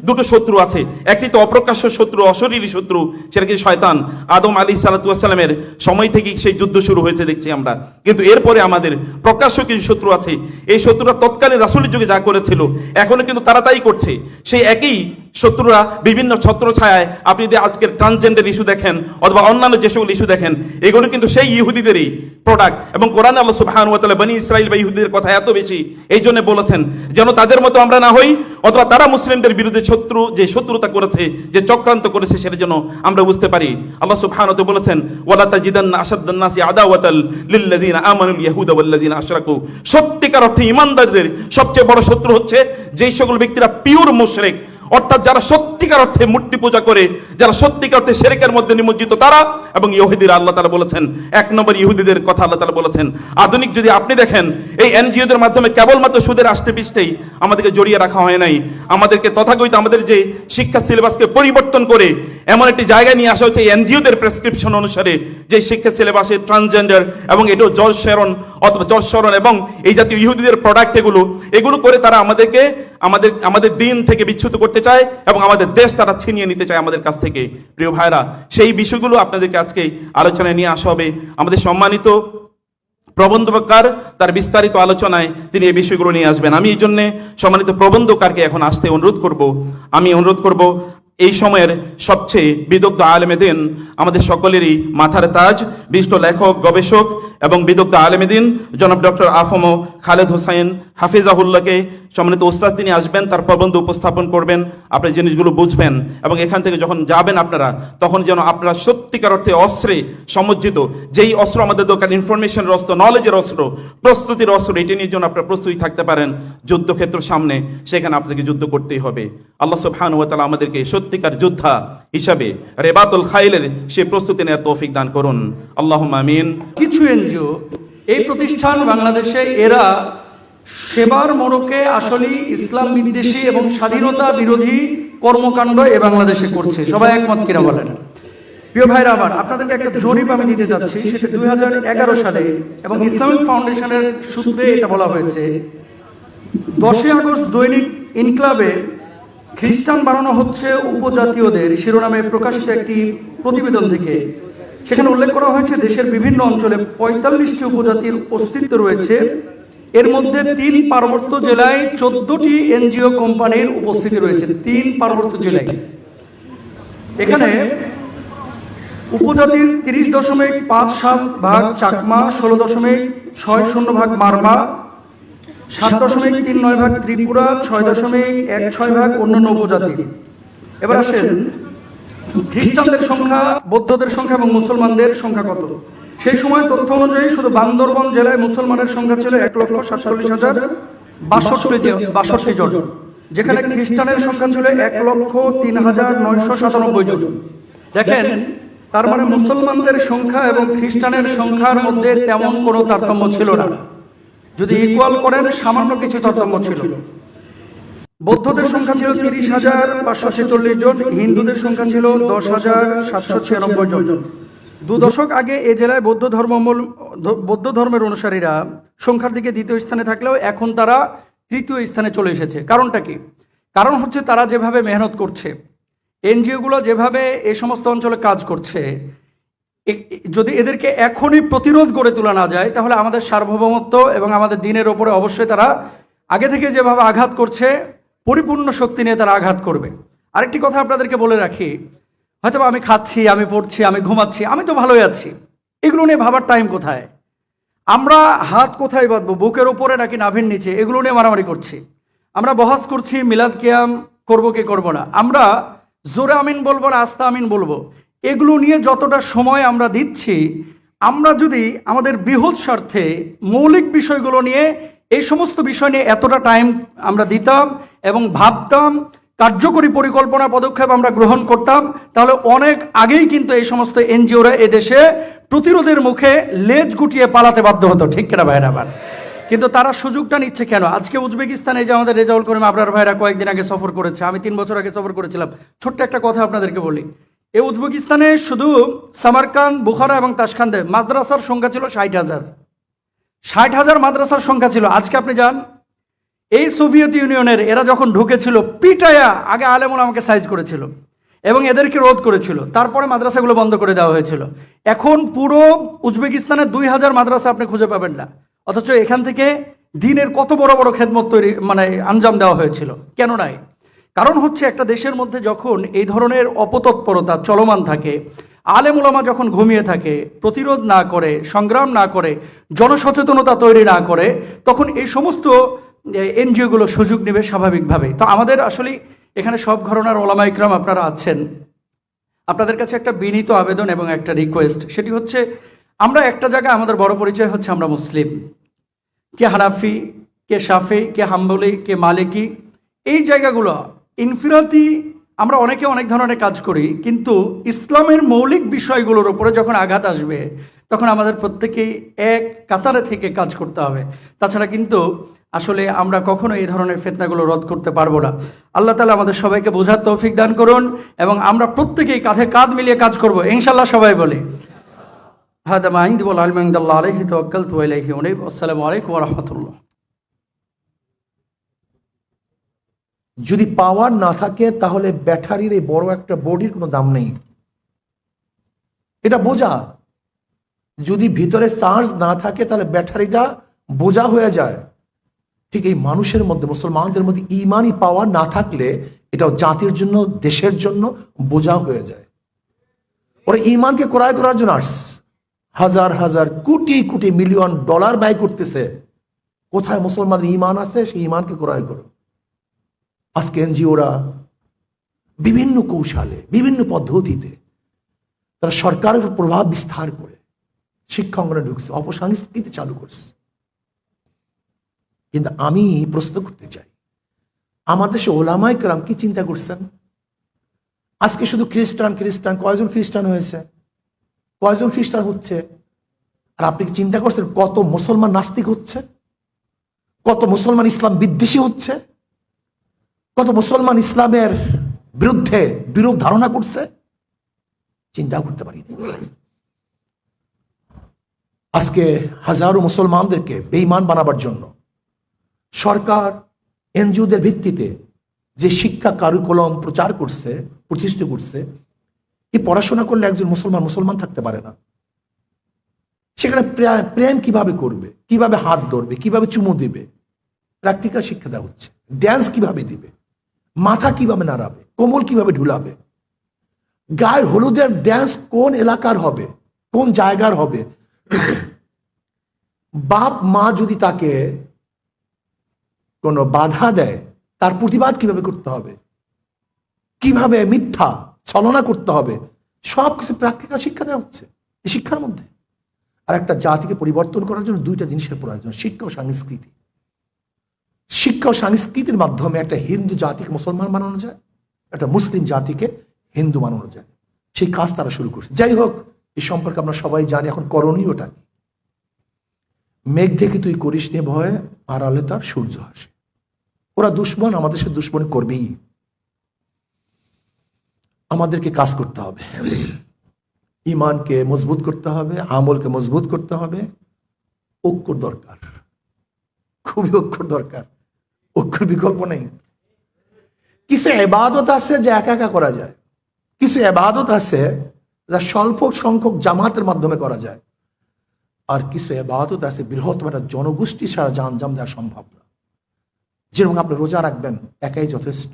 দুটো শত্রু আছে। একটি তো অপ্রকাশ্য শত্রু, অশরীরী শত্রু, সেটা কি শয়তান। আদম আলাইহিস সালাতু ওয়াস সালামের সময় থেকেই সেই যুদ্ধ শুরু হয়েছে দেখছি আমরা। কিন্তু এরপরে আমাদের প্রকাশ্য কিছু শত্রু আছে। এই শত্রুরা তৎকালীন রাসূলের যুগে যা করেছিল এখনো কিন্তু তারা তাই করছে। সেই একই শত্রুরা বিভিন্ন ছত্র ছায়ায়, আপনি যদি আজকের ট্রান্সজেন্ডার ইস্যু দেখেন অথবা অন্যান্য যে সকল ইস্যু দেখেন, এগুলো কিন্তু সেই ইহুদিদেরই প্রোডাক্ট। এবং কোরআনে আল্লাহ সুবহানাহু ওয়া তাআলা বনি ইসরাইল বা ইহুদিদের কথা এত বেশি এই জন্য বলেছেন যেন তাদের মতো আমরা না হই, অথবা তারা মুসলিমদের বিরুদ্ধে যে শত্রুতা করেছে, যে চক্রান্ত করেছে, সেটা যেন আমরা বুঝতে পারি। আল্লাহ সুবহানাহু ওয়া তাআলা বলেছেন ওয়ালা তাজিদান্না আশাদ্দান নাসি আদাওয়াতাল লিল্লাযিনা আমানুল ইয়াহুদা ওয়াল্লাযিনা আশরাকু। সত্যিকার অর্থে ঈমানদারদের সবচেয়ে বড় শত্রু হচ্ছে যেই সকল ব্যক্তিরা পিওর মুশরিক, অর্থাৎ যারা সত্যিকার অর্থে মূর্তি পূজা করে, যারা সত্যিকার অর্থে শিরকের মধ্যে নিমজ্জিত, তারা এবং ইহুদিরা। আল্লাহ তাআলা বলেছেন 1 নম্বর ইহুদিদের কথা আল্লাহ তাআলা বলেছেন। আধুনিক যদি আপনি দেখেন, এই এনজিওদের মাধ্যমে কেবলমাত্র সুদের আষ্টেপৃষ্টেই আমাদেরকে জড়িয়ে রাখা হয় নাই, আমাদেরকে তথাকথিত আমাদের যে শিক্ষা সিলেবাসকে পরিবর্তন করে এমন একটি জায়গায় নিয়ে আসা হচ্ছে এনজিওদের প্রেসক্রিপশন অনুসারে, যে শিক্ষা সিলেবাসে ট্রান্সজেন্ডার এবং এটাও জর্জ শরন এবং এই জাতীয় ইহুদিদের প্রোডাক্ট এগুলো করে তারা আমাদের দিন থেকে বিচ্যুত করতে চায় এবং আমাদের দেশ তারা ছিনিয়ে নিতে চায় আমাদের কাছ থেকে। প্রিয় ভাইরা, সেই বিষয়গুলো আপনাদেরকে আজকে আলোচনায় নিয়ে আসা হবে। আমাদের সম্মানিত প্রবন্ধকার তার বিস্তারিত আলোচনায় তিনি এই বিষয়গুলো নিয়ে আসবেন। আমি এই জন্যে সম্মানিত প্রবন্ধকারকে এখন আসতে অনুরোধ করব। এই সময়ের সবচেয়ে বিদগ্ধ আলেমে দিন, আমাদের সকলেরই মাথার তাজ, বিশিষ্ট লেখক, গবেষক এবং বিদগ্ধ আলেমে দিন জনাব ডক্টর আফম খালেদ হোসাইন হাফিজাহুল্লাহকে সম্মানিত ওস্তাদ তিনি আসবেন, তার প্রবন্ধ উপস্থাপন করবেন। আপনি জিনিসগুলো বুঝবেন এবং এখান থেকে যখন যাবেন আপনারা, তখন যেন আপনারা সত্যিকার অর্থে অস্ত্রে সমজ্জিত, যেই অস্ত্র আমাদের দরকার, ইনফরমেশনের অস্ত্র, নলেজের অস্ত্র, প্রস্তুতির অস্ত্র, এটি নিয়ে যেন আপনারা প্রস্তুতি থাকতে পারেন। যুদ্ধক্ষেত্র সামনে, সেখানে আপনাদেরকে যুদ্ধ করতেই হবে। আল্লাহ সুবহানাহু ওয়া তাআলা আমাদেরকে সত্যিকার যোদ্ধা হিসাবে রিবাতুল খাইলের সেই প্রস্তুতি নেওয়ার তৌফিক দান করুন। আল্লাহুম্মা আমিন। কিছু এনজিও এই প্রতিষ্ঠান বাংলাদেশে এরা সেবার মোড়কে আসলে ইসলাম বিদ্বেষী এবং স্বাধীনতা বিরোধী কর্মকাণ্ড এ বাংলাদেশে করছে। সবাই একমত কিনা বলেন? প্রিয় ভাইরা আমার, আপনাদেরকে একটা জরিপ আমি দিতে যাচ্ছি, সেটা 2011 সালে এবং ইসলামিক ফাউন্ডেশনের সূত্রে এটা বলা হয়েছে। 10 আগস্ট দৈনিক ইনক্লাবে খ্রিস্টান বানানো হচ্ছে উপজাতীয়দের শিরোনামে প্রকাশিত একটি প্রতিবেদন থেকে সেখানে উল্লেখ করা হয়েছে দেশের বিভিন্ন অঞ্চলে 45টি উপজাতির অস্তিত্ব রয়েছে। এর মধ্যে 3 পার্বত্য জেলায় 14টি এনজিও কোম্পানির উপস্থিতি রয়েছে। 3 পার্বত্য জেলায়। এখানে উপজাতির 30.57% চাকমা, 16.60% মারমা, 7.39% ত্রিপুরা, 6.16% অন্যান্য উপজাতি। এবার আসেন খ্রিস্টানদের সংখ্যা, বৌদ্ধদের সংখ্যা এবং মুসলমানদের সংখ্যা কত? সেই সময় তথ্য অনুযায়ী শুধু বান্দরবান জেলায় মুসলমানের সংখ্যা ছিল 1,47,062 জন, যেখানে খ্রিস্টানের সংখ্যা ছিল 1,03,997 জন। দেখেন, তার মানে মুসলমানদের সংখ্যা এবং খ্রিস্টানের সংখ্যার মধ্যে তেমন কোনো তারতম্য ছিল না। যদি ইকুয়াল করেন, সামান্য কিছু তারতম্য ছিল। বৌদ্ধদের সংখ্যা ছিল 30,546 জন, হিন্দুদের সংখ্যা ছিল 10,796 জন। 2 দশক আগে এ জেলায় বৌদ্ধ ধর্মের অনুসারীরা সংখ্যার দিকে দ্বিতীয় স্থানে থাকলেও এখন তারা তৃতীয় স্থানে চলে এসেছে। কারণটা কি? কারণ হচ্ছে তারা যেভাবে মেহনত করছে, এনজিওগুলো যেভাবে এই সমস্ত অঞ্চলে কাজ করছে, যদি এদেরকে এখনই প্রতিরোধ গড়ে তোলা না যায়, তাহলে আমাদের সার্বভৌমত্ব এবং আমাদের দিনের ওপরে অবশ্যই তারা আগে থেকে যেভাবে আঘাত করছে, পরিপূর্ণ শক্তি নিয়ে তারা আঘাত করবে। আরেকটি কথা আপনাদেরকে বলে রাখি, হয়তো আমি খাচ্ছি, আমি পড়ছি, আমি ঘুমাচ্ছি, আমি তো ভালোই আছি, এগুলো নিয়ে ভাবার টাইম কোথায়? আমরা হাত কোথায় বাঁধবো, বুকের ওপরে নাকি নাভির নিচে, এগুলো নিয়ে মারামারি করছি। আমরা বহাস করছি মিলাদ কিয়াম করবো কি করবো না, আমরা জোরে আমিন বলবো না আস্তা আমিন বলবো, এগুলো নিয়ে যতটা সময় আমরা দিচ্ছি, আমরা যদি আমাদের বৃহৎ স্বার্থে মৌলিক বিষয়গুলো নিয়ে, এই সমস্ত বিষয় নিয়ে এতটা টাইম আমরা দিতাম এবং ভাবতাম, কার্যকরী পরিকল্পনা পদক্ষেপ আমরা গ্রহণ করতাম, তাহলে অনেক আগেই কিন্তু এই সমস্ত এনজিওরা এদেশে প্রতিরোধের মুখে লেজ গুটিয়ে পালাতে বাধ্য হতো। ঠিক কিনা ভাইরা আবার? কিন্তু তারা সুযোগটা নিচ্ছে কেন? আজকে উজবেকিস্তানে যে আমাদের রেজাউল করিম আবরার ভাইরা কয়েকদিন আগে সফর করেছে, আমি 3 বছর আগে সফর করেছিলাম। ছোট্ট একটা কথা আপনাদেরকে বলি, এই উজবেকিস্তানে শুধু সামারকান্দ, বুখারা এবং তাশখান্দে মাদ্রাসার সংখ্যা ছিল 60,000। 60,000 মাদ্রাসার সংখ্যা ছিল। আজকে আপনি যান, এই সোভিয়েত ইউনিয়নের এরা যখন ঢুকেছিল, পিটায়া আগে আলেমুল আমাকে সাইজ করেছিল এবং এদেরকে রোধ করেছিল, তারপরে মাদ্রাসাগুলো বন্ধ করে দেওয়া হয়েছিল। এখন পুরো উজবেকিস্তানের 2,000 মাদ্রাসা আপনি খুঁজে পাবেন না, অথচ এখান থেকে দিনের কত বড় বড় খেদমত তৈরি আঞ্জাম দেওয়া হয়েছিল। কেন নাই? কারণ হচ্ছে একটা দেশের মধ্যে যখন এই ধরনের অপতৎপরতা চলমান থাকে, আলেম ওলামা যখন ঘুমিয়ে থাকে, প্রতিরোধ না করে, সংগ্রাম না করে, জনসচেতনতা তৈরি না করে, তখন এই সমস্ত এনজিওগুলো সুযোগ নেবে স্বাভাবিকভাবে। তো আমাদের আসলে এখানে সব ঘরানার ওলামা ইকরাম আপনারা আছেন, আপনাদের কাছে একটা বিনীত আবেদন এবং একটা রিকোয়েস্ট, সেটি হচ্ছে আমরা একটা জায়গায় আমাদের বড় পরিচয় হচ্ছে আমরা মুসলিম। কে হানাফি, কে শাফি, কে হাম্বলি, কে মালিকি, এই জায়গাগুলো ইনফিরাতি আমরা অনেকে অনেক ধরনের কাজ করি, কিন্তু ইসলামের মৌলিক বিষয়গুলোর উপরে যখন আঘাত আসবে, তখন আমাদের প্রত্যেকেই এক কাতারে থেকে কাজ করতে হবে। তাছাড়া কিন্তু আসলে আমরা কখনো এই ধরনের ফিতনাগুলো রদ করতে পারবো না। আল্লাহ তাআলা আমাদের সবাইকে বোঝার তৌফিক দান করুন এবং আমরা প্রত্যেকেই কাঁধে কাঁধ মিলিয়ে কাজ করব ইনশাআল্লাহ। সবাই বলে হাদা মা ইনদি ওয়াল ইলমু ইনদাল্লাহ আলাইহি তাওয়াক্কালতু ওয়া ইলাইহি উনীব। আসসালামু আলাইকুম ওয়া রাহমাতুল্লাহ। যদি পাওয়ার না থাকে তাহলে ব্যাটারির এই বড় একটা বডির কোনো দাম নেই, এটা বোঝা। যদি ভিতরে চার্জ না থাকে তাহলে ব্যাটারিটা বোঝা হয়ে যায়। ঠিক এই মানুষের মধ্যে, মুসলমানদের মধ্যে ইমানি পাওয়ার না থাকলে এটাও জাতির জন্য, দেশের জন্য বোঝা হয়ে যায়। ওরা ইমানকে ক্রয় করার জন্য আসছে, হাজার হাজার কোটি কোটি মিলিয়ন ডলার ব্যয় করতেছে। কোথায় মুসলমানদের ইমান আছে? সেই ইমানকে ক্রয় করো। আজকে এনজিওরা বিভিন্ন কৌশলে, বিভিন্ন পদ্ধতিতে তারা সরকারের উপর প্রভাব বিস্তার করে শিক্ষা অঙ্গনে ঢুকছে, অপসংস্কৃতি চালু করছে। কিন্তু আমি প্রশ্ন করতে চাই, আমাদের দেশে ওলামায়ে কেরাম কি চিন্তা করছেন? আজকে শুধু খ্রিস্টান খ্রিস্টান, কয়জন খ্রিস্টান হয়েছে, কয়জন খ্রিস্টান হচ্ছে? আর আপনি কি চিন্তা করছেন কত মুসলমান নাস্তিক হচ্ছে, কত মুসলমান ইসলাম বিদ্বেষী হচ্ছে, কত মুসলমান ইসলামের বিরুদ্ধে বিরূপ ধারণা করছে? চিন্তা করতে পারিনি। আজকে হাজারো মুসলমানদেরকে বেঈমান বানাবার জন্য সরকার এনজিওদের ভিত্তিতে যে শিক্ষা কারিকুলাম প্রচার করছে, প্রতিষ্ঠিত করছে, এই পড়াশোনা করলে একজন মুসলমান মুসলমান থাকতে পারে না। সেখানে প্রেম কিভাবে করবে, কিভাবে হাত ধরবে, কিভাবে চুমু দিবে, প্র্যাকটিক্যাল শিক্ষা দেওয়া হচ্ছে। ড্যান্স কিভাবে দিবে, মাথা কিভাবে নাড়াবে, কোমল কিভাবে ঢুলাবে, গায়ের হলুদের ড্যান্স কোন এলাকার হবে, কোন জায়গার হবে, বাপ মা যদি তাকে কোনো বাধা দেয় তার প্রতিবাদ কিভাবে করতে হবে, কিভাবে মিথ্যা ছলনা করতে হবে, সব কিছু প্র্যাকটিক্যাল শিক্ষা দেওয়া হচ্ছে এই শিক্ষার মধ্যে। আর একটা জাতিকে পরিবর্তন করার জন্য দুইটা জিনিসের প্রয়োজন, শিক্ষা ও সংস্কৃতি। শিক্ষা ও সংস্কৃতির মাধ্যমে একটা হিন্দু জাতিকে মুসলমান বানানো যায়, একটা মুসলিম জাতিকে হিন্দু বানানো যায়। সেই কাজ তারা শুরু করছে। যাই হোক, এই সম্পর্কে আমরা সবাই জানি। এখন করণীয়টা কি? মেঘ দেখে তুই করিস নে ভয়, আড়ালে তার সূর্য হাসে। ওরা দুশ্মন, আমাদের সে দুশ্মনী করবেই। আমাদেরকে কাজ করতে হবে, ইমানকে মজবুত করতে হবে, আমলকে মজবুত করতে হবে। ঐক্যর দরকার, খুবই ঐক্যর দরকার, ঐক্যের বিকল্প নেই। কিছু ইবাদত আছে যা একা একা করা যায়, কিছু ইবাদত আছে যা স্বল্প সংখ্যক জামাতের মাধ্যমে করা যায়, আর কিছু ইবাদত আছে বৃহত্তম একটা জনগোষ্ঠী ছাড়া যা আঞ্জাম দেওয়া সম্ভব না। যেরকম আপনি রোজা রাখবেন একাই যথেষ্ট,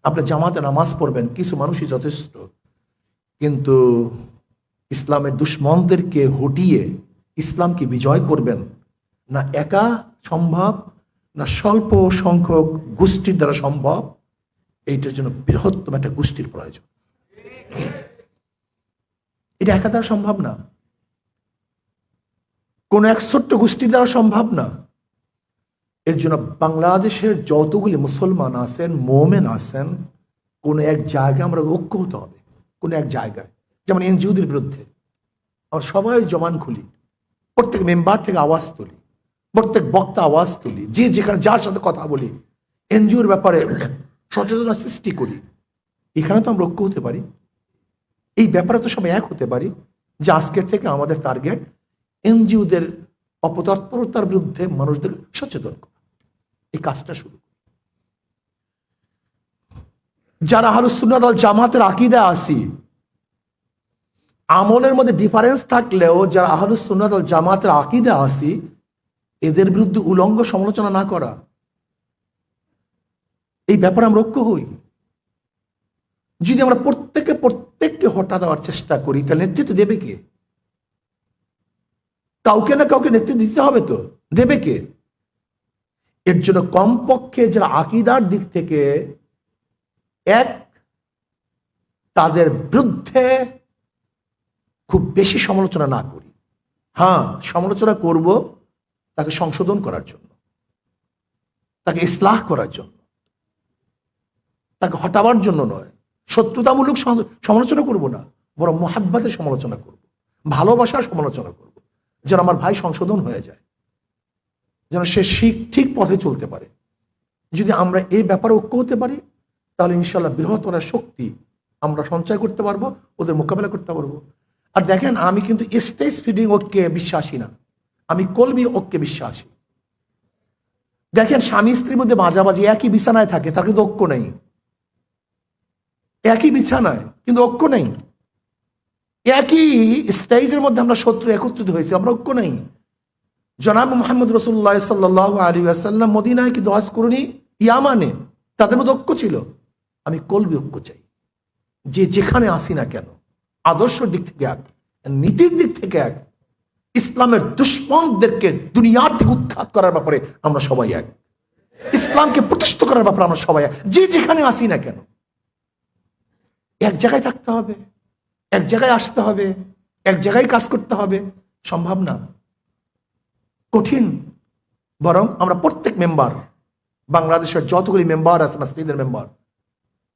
আপনি জামাতে নামাজ পড়বেন কিছু মানুষই যথেষ্ট, কিন্তু ইসলামের দুশ্মনদেরকে হটিয়ে ইসলামকে বিজয় করবেন না একা সম্ভব, না স্বল্প সংখ্যক গোষ্ঠীর দ্বারা সম্ভব। এইটার জন্য বৃহত্তম একটা গোষ্ঠীর প্রয়োজন। এটা একা দ্বারা সম্ভব না, কোন এক ছোট্ট গোষ্ঠীর দ্বারা সম্ভব না। এর জন্য বাংলাদেশের যতগুলি মুসলমান আছেন, মোমেন আছেন, কোন এক জায়গায় আমরা ঐক্য হতে হবে। কোন এক জায়গায়, যেমন এনজিওদের বিরুদ্ধে আমরা সবাই জবান খুলি, প্রত্যেক মেম্বার থেকে আওয়াজ তুলি, প্রত্যেক বক্তা আওয়াজ তুলি, যে যেখানে যার সাথে কথা বলি, এনজিওর ব্যাপারে সচেতনতা সৃষ্টি করি। এখানে তো আমরা ঐক্য হতে পারি, এই ব্যাপারে তো সবাই এক হতে পারি যে আজকের থেকে আমাদের টার্গেট এনজিওদের অপতৎপরতার বিরুদ্ধে মানুষদের সচেতন করা। এই কাজটা শুরু করি। যারা আহলুস সুন্নাত ওয়াল জামাতের আকীদা আসি, আমলের মধ্যে ডিফারেন্স থাকলেও যারা আহলুস সুন্নাত ওয়াল জামাতের আকীদা আসি, এদের বিরুদ্ধে উলঙ্গ সমালোচনা না করা, এই ব্যাপারে আমরা ঐক্য হই। যদি আমরা প্রত্যেককে হটা দেওয়ার চেষ্টা করি, তাহলে নেতৃত্ব দেবে কে? কাউকে না কাউকে নেতৃত্ব দিতে হবে, তো দেবে কে? এর জন্য কমপক্ষে যারা আকীদার দিক থেকে এক, তাদের বিরুদ্ধে খুব বেশি সমালোচনা না করি। হ্যাঁ, সমালোচনা করব তাকে সংশোধন করার জন্য, তাকে ইসলাহ করার জন্য, তাকে হটাবার জন্য নয়। শত্রুতামূলক সমালোচনা করব না, বরং মোহাব্বতের সমালোচনা করব, ভালোবাসার সমালোচনা করব, যেন আমার ভাই সংশোধন হয়ে যায়, যেন সে ঠিক পথে চলতে পারে। যদি আমরা এই ব্যাপারে ঐক্য হতে পারি, তাহলে ইনশাল্লাহ বৃহত্তর শক্তি আমরা সঞ্চয় করতে পারবো, ওদের মোকাবেলা করতে পারবো। আর দেখেন, আমি কিন্তু স্টেজ ফিডিং ঐক্যে বিশ্বাসী না, আমি কলবি ঐক্যে বিশ্বাসী। দেখেন, স্বামী স্ত্রীর মধ্যে মাঝামাঝি একই বিছানায় থাকে, তার কিন্তু ঐক্য নেই। একই বিছানায় কিন্তু ঐক্য নেই, একই স্টেজের মধ্যে আমরা শত্রু একত্রিত হয়েছি, আমরা ঐক্য নেই। জনাব মুহাম্মদ রাসূলুল্লাহ সাল্লাল্লাহু আলাইহি ওয়াসাল্লাম মদিনায় কিন্তু হজ করনি, ইয়ামানে, তাদের মধ্যে ঐক্য ছিল। আমি কলবি ঐক্য চাই। যে যেখানে আসি না কেন, আদর্শের দিক থেকে এক, নীতির দিক থেকে এক, ইসলামের দুশ্মনদেরকে দুনিয়ার থেকে উৎখাত করার ব্যাপারে আমরা সবাই এক, ইসলামকে প্রতিষ্ঠিত করার ব্যাপারে আমরা সবাই এক। যে যেখানে আসি না কেন, এক জায়গায় থাকতে হবে, এক জায়গায় আসতে হবে, এক জায়গায় কাজ করতে হবে। সম্ভব না, কঠিন। বরং আমরা প্রত্যেক মেম্বার, বাংলাদেশের যতগুলি মেম্বার আছে, মসজিদের মেম্বার,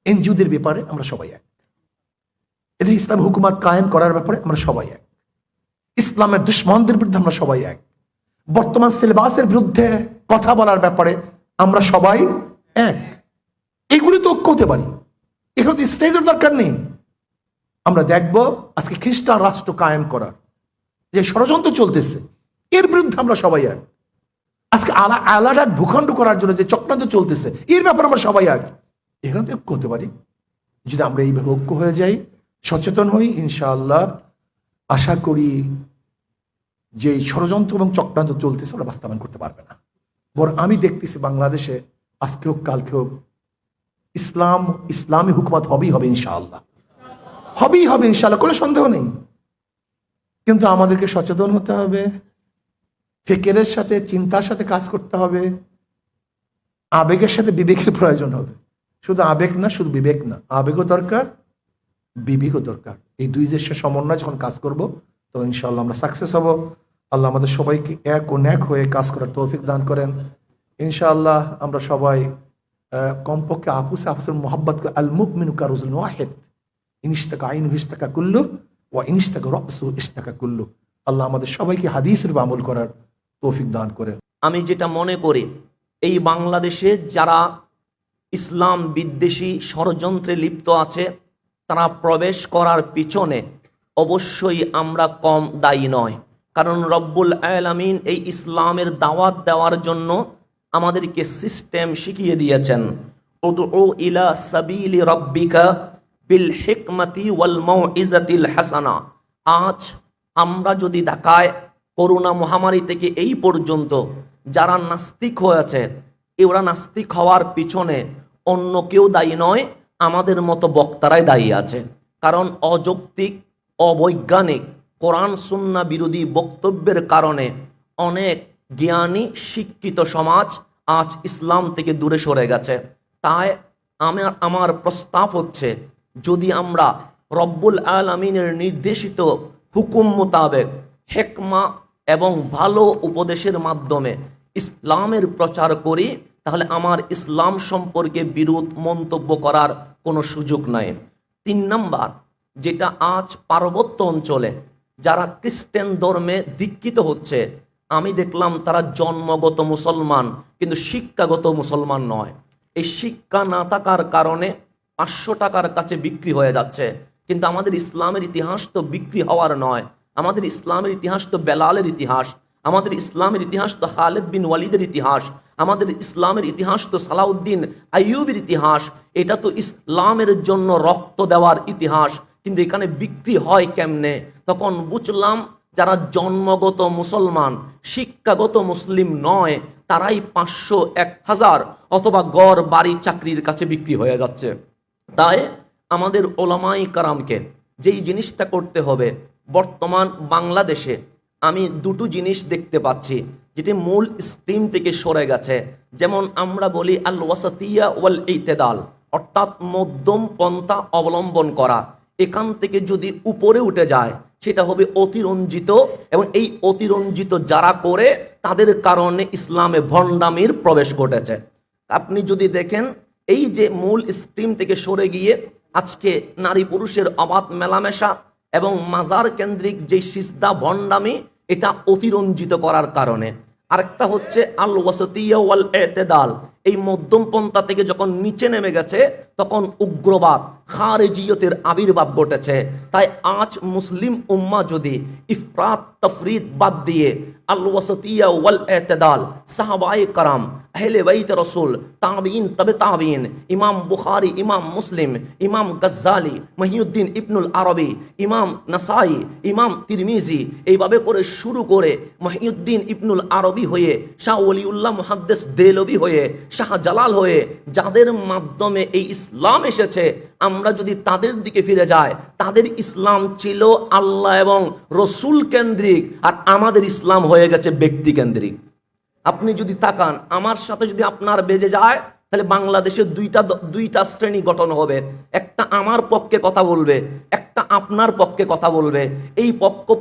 এনজিওদের ব্যাপারে আমরা সবাই এক। এদের ইসলাম হুকুমত কায়েম করার ব্যাপারে আমরা সবাই এক। ইসলামের দুশ্মনদের বিরুদ্ধে আমরা সবাই এক। বর্তমান সিলেবাসের বিরুদ্ধে কথা বলার ব্যাপারে আমরা সবাই এক। এইগুলি তো ঐক্য হতে পারি, এখানে তো স্টেজের দরকার নেই। আমরা দেখব আজকে খ্রিস্টান রাষ্ট্র কায়েম করার যে ষড়যন্ত্র চলতেছে, এর বিরুদ্ধে আমরা সবাই এক। আজকে আলাদা ভূখণ্ড করার জন্য যে চক্রান্ত চলতেছে, এর ব্যাপারে আমরা সবাই এক। এখানে তো ঐক্য হতে পারি। যদি আমরা এইভাবে ঐক্য হয়ে যাই, সচেতন হই, ইনশাআল্লাহ আশা করি যে ষড়যন্ত্র এবং চক্রান্ত চলতেছে ওরা বাস্তবায়ন করতে পারবে না। বরং আমি দেখতেছি বাংলাদেশে আজকে হোক কালকে হোক ইসলামী হুকুমত হবেই হবে, ইনশাআল্লাহ হবেই হবে, ইনশাআল্লাহ, কোনো সন্দেহ নেই। কিন্তু আমাদেরকে সচেতন হতে হবে, ফিকিরের সাথে চিন্তার সাথে কাজ করতে হবে, আবেগের সাথে বিবেকের প্রয়োজন হবে। শুধু আবেগ না, শুধু বিবেক না, আবেগও দরকার, বিবেকও দরকার। এই দুই দেশের সমন্বয় যখন কাজ করব, তো ইনশাআল্লাহ আমরা সাকসেস হব। আল্লাহ আমাদের সবাইকে এক ও ন্যাক হয়ে কাজ করার তৌফিক দান করেন। ইনশাআল্লাহ আমরা সবাই কমপক্ষে আপুসের মোহাব্বত করে, আল মুমিনু কারুজুন ওয়াহিদ, ইনিশতাকা আইনু ইশতাকা কুল্লু ওয়া ইনিশতাকা রাসু ইশতাকা কুল্লু। আল্লাহ আমাদের সবাইকে হাদিসের উপর আমল করার তৌফিক দান করেন। আমি যেটা মনে করি, এই বাংলাদেশে যারা ইসলাম বিদ্বেষী ষড়যন্ত্রে লিপ্ত আছে, তারা প্রবেশ করার পিছনে অবশ্যই আমরা কম দায়ী নয়। কারণ রব্বুল আলামিন এই ইসলামের দাওয়াত দেওয়ার জন্য আমাদেরকে সিস্টেম শিখিয়ে দিয়েছেন। উদউ ইলা সাবিলি রাব্বিকা বিল হিকমাতি ওয়াল মাউইজাতিল হাসানা। আজ আমরা যদি দেখায় করোনা মহামারী থেকে এই পর্যন্ত যারা নাস্তিক হয়েছে, এরা নাস্তিক হওয়ার পিছনে অন্য কেউ দায়ী নয়, আমাদের মতো বক্তারাই দায়ী আছে। কারণ অযৌক্তিক, অবৈজ্ঞানিক, কোরআন সুন্নাহ বিরোধী বক্তব্যের কারণে অনেক জ্ঞানী শিক্ষিত সমাজ আজ ইসলাম থেকে দূরে সরে গেছে। তাই আমার প্রস্তাব হচ্ছে, যদি আমরা রব্বুল আলামিনের নির্দেশিত হুকুম মোতাবেক হেকমা এবং ভালো উপদেশের মাধ্যমে ইসলামের প্রচার করি, তাহলে আমার ইসলাম সম্পর্কে বিরোধ মন্তব্য করার কোনো সুযোগ নাই। 3 নাম্বার, যেটা আজ পার্বত্য অঞ্চলে যারা খ্রিস্টান ধর্মে দীক্ষিত হচ্ছে, আমি দেখলাম তারা জন্মগত মুসলমান কিন্তু শিক্ষাগত মুসলমান নয়। এই শিক্ষা না থাকার কারণে 500 টাকার কাছে বিক্রি হয়ে যাচ্ছে। কিন্তু আমাদের ইসলামের ইতিহাস তো বিক্রি হওয়ার নয়। আমাদের ইসলামের ইতিহাস তো বেলালের ইতিহাস, আমাদের ইসলামের ইতিহাস তো খালিদ বিন ওয়ালিদের ইতিহাস, আমাদের ইসলামের ইতিহাস তো সালাউদ্দিন আইয়ুবের ইতিহাস। এটা তো ইসলামের জন্য রক্ত দেওয়ার ইতিহাস। কিন্তু এখানে বিক্রি হয় কেমনে? তখন বুঝলাম যারা জন্মগত মুসলমান, শিক্ষাগত মুসলিম নয়, তারাই 500, 1000 অথবা গড় বাড়ি চাকরির কাছে বিক্রি হয়ে যাচ্ছে। তাই আমাদের ওলামাই কারামকে যেই জিনিসটা করতে হবে, বর্তমান বাংলাদেশে আমি 2টো জিনিস দেখতে পাচ্ছি যেটি মূল স্ট্রিম থেকে সরে গেছে। যেমন আমরা বলি আল ওয়াসাতিয়া ওয়াল ইতিদাল, অর্থাৎ মধ্যম পন্থা অবলম্বন করা। এখান থেকে যদি উপরে উঠে যায় সেটা হবে অতিরঞ্জিত, এবং এই অতিরঞ্জিত যারা করে তাদের কারণে ইসলামে ভণ্ডামির প্রবেশ ঘটেছে। আপনি যদি দেখেন, এই যে মূল স্ট্রিম থেকে সরে গিয়ে আজকে নারী পুরুষের অবাধ মেলামেশা এবং মাজার কেন্দ্রিক যে সিজদা ভণ্ডামি, এটা অতিরঞ্জিত করার কারণে। আরেকটা হচ্ছে আল ওয়াসাতিয়া ওয়াল ইতিদাল, এই মধ্যম পন্থা থেকে যখন নিচে নেমে গেছে তখন উগ্রবাদ, খারেজিয়তের আবির্ভাব ঘটেছে। তাই আজ মুসলিম উম্মাহ যদি ইফরাত তাফরিদ বাদ দিয়ে আল ওয়াসাতিয়া ওয়াল ইতিদাল, সাহাবায়ে কারাম, আহলে বাইত রাসূল, তাবিঈন, তবে তাবিঈন, ইমাম বুখারী, ইমাম মুসলিম, ইমাম গাজ্জালি, মহিউদ্দিন ইবনুল আরবি, ইমাম নাসাই, ইমাম তিরমিজি, এইভাবে করে শুরু করে মহিউদ্দিন ইবনুল আরবি হয়ে, শাহ ওলিউল্লাহ মুহাদ্দিস দেলবি হয়ে, শাহ জালাল হয়ে, যাদের মাধ্যমে এই ইসলাম এসেছে, আমরা যদি তাদের দিকে ফিরে যাই, তাদের ইসলাম ছিল আল্লাহ এবং রসুল কেন্দ্রিক, আর আমাদের ইসলাম হয়ে গেছে ব্যক্তি কেন্দ্রিক। আপনি যদি তাকান, আমার সাথে যদি আপনার বেজে যায়, তাহলে বাংলাদেশে দুইটা শ্রেণী গঠন হবে। একটা আমার পক্ষে কথা বলবে, একটা আপনার পক্ষে কথা বলবে। এই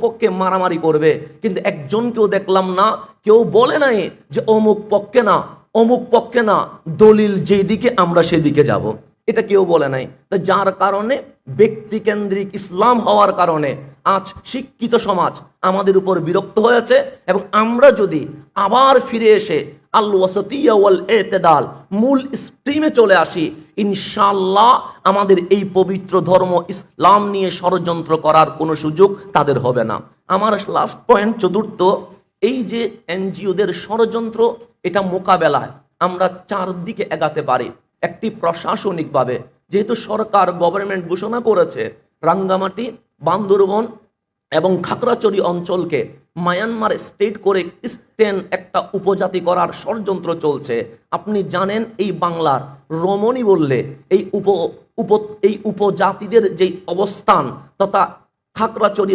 পক্ষে মারামারি করবে। কিন্তু একজনকেও দেখলাম না, কেউ বলে নাই যে অমুক পক্ষে না, অমুক পক্ষে না, দলিল যেই দিকে আমরা সেদিকে যাব, এটা কেউ বলে নাই। তো যার কারণে ব্যক্তিকেন্দ্রিক ইসলাম হওয়ার কারণে আজ শিক্ষিত সমাজ আমাদের উপর বিরক্ত হয়েছে। এবং আমরা যদি আবার ফিরে এসে আল ওয়াসাতিয়া ওয়াল ইতিদাল মূল স্ট্রিমে চলে আসি, ইনশাআল্লাহ আমাদের এই পবিত্র ধর্ম ইসলাম নিয়ে ষড়যন্ত্র করার কোনো সুযোগ তাদের হবে না। আমার লাস্ট পয়েন্ট, চতুর্থ, এই যে এনজিওদের ষড়যন্ত্র, এটা মোকাবেলায় আমরা 4 দিকে এগাতে পারি। একটি প্রশাসনিকভাবে, যেহেতু সরকার গভর্নমেন্ট ঘোষণা করেছে রাঙ্গামাটি, বান্দরবন এবং খাগড়াছড়ি অঞ্চলকে মায়ানমার স্টেট করে খ্রিস্টান একটা উপজাতি করার ষড়যন্ত্র চলছে। আপনি জানেন এই বাংলার রমণী বললে এই উপজাতিদের যেই অবস্থান তথা খাগড়াছড়ি,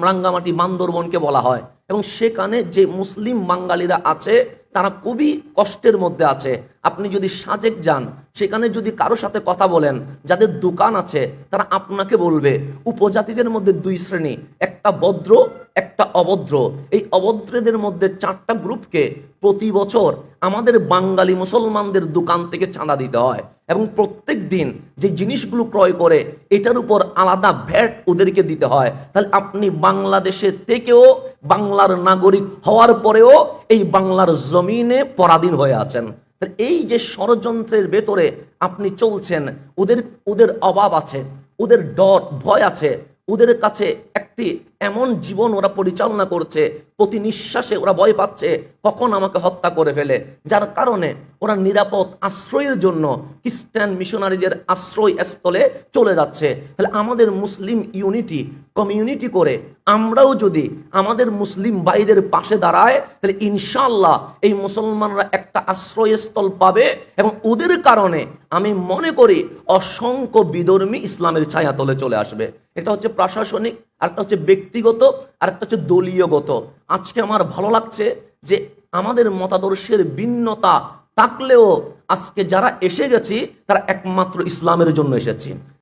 রাঙ্গামাটি, বান্দরবনকে বলা হয়। এবং সেখানে যে মুসলিম বাঙালিরা আছে তারা খুবই কষ্টের মধ্যে আছে। আপনি যদি সাজেক যান, সেখানে যদি কারো সাথে কথা বলেন, যাদের দোকান আছে, তারা আপনাকে বলবে উপজাতিদের মধ্যে 2 শ্রেণী, একটা ভদ্র, একটা অভদ্র। এই অভদ্রদের মধ্যে 4টা গ্রুপকে প্রতি বছর আমাদের বাঙালি মুসলমানদের দোকান থেকে চাঁদা দিতে হয়, এবং প্রত্যেক দিন যে জিনিসগুলো ক্রয় করে এটার উপর আলাদা ভ্যাট ওদেরকে দিতে হয়। তাহলে আপনি বাংলাদেশে থেকেও, বাংলার নাগরিক হওয়ার পরেও এই বাংলার জমিনে পরাধীন হয়ে আছেন। এই যে ষড়যন্ত্রের ভেতরে আপনি চলছেন, ওদের অভাব আছে, ওদের ডর ভয় আছে, ওদের কাছে একটা একটি এমন জীবন ওরা পরিচালনা করছে, প্রতি নিঃশ্বাসে ওরা ভয় পাচ্ছে কখন আমাকে হত্যা করে ফেলে, যার কারণে ওরা নিরাপদ আশ্রয়ের জন্য খ্রিস্টান মিশনারিদের আশ্রয় স্থলে চলে যাচ্ছে। তাহলে আমাদের মুসলিম ইউনিটি কমিউনিটি করে আমরাও যদি আমাদের মুসলিম ভাইদের পাশে দাঁড়ায়, তাহলে ইনশাআল্লাহ এই মুসলমানরা একটা আশ্রয়স্থল পাবে এবং ওদের কারণে আমি মনে করি অসংখ্য বিধর্মী ইসলামের ছায়াতলে চলে আসবে। এটা হচ্ছে প্রশাসনিক, আরেকটা হচ্ছে ব্যক্তিগত, আরেকটা হচ্ছে দলীয়গত। আজকে আমার ভালো লাগছে যে আমাদের মতাদর্শের ভিন্নতা থাকলেও আজকে যারা এসে গেছি তারা একমাত্র ইসলামের জন্য এসেছি।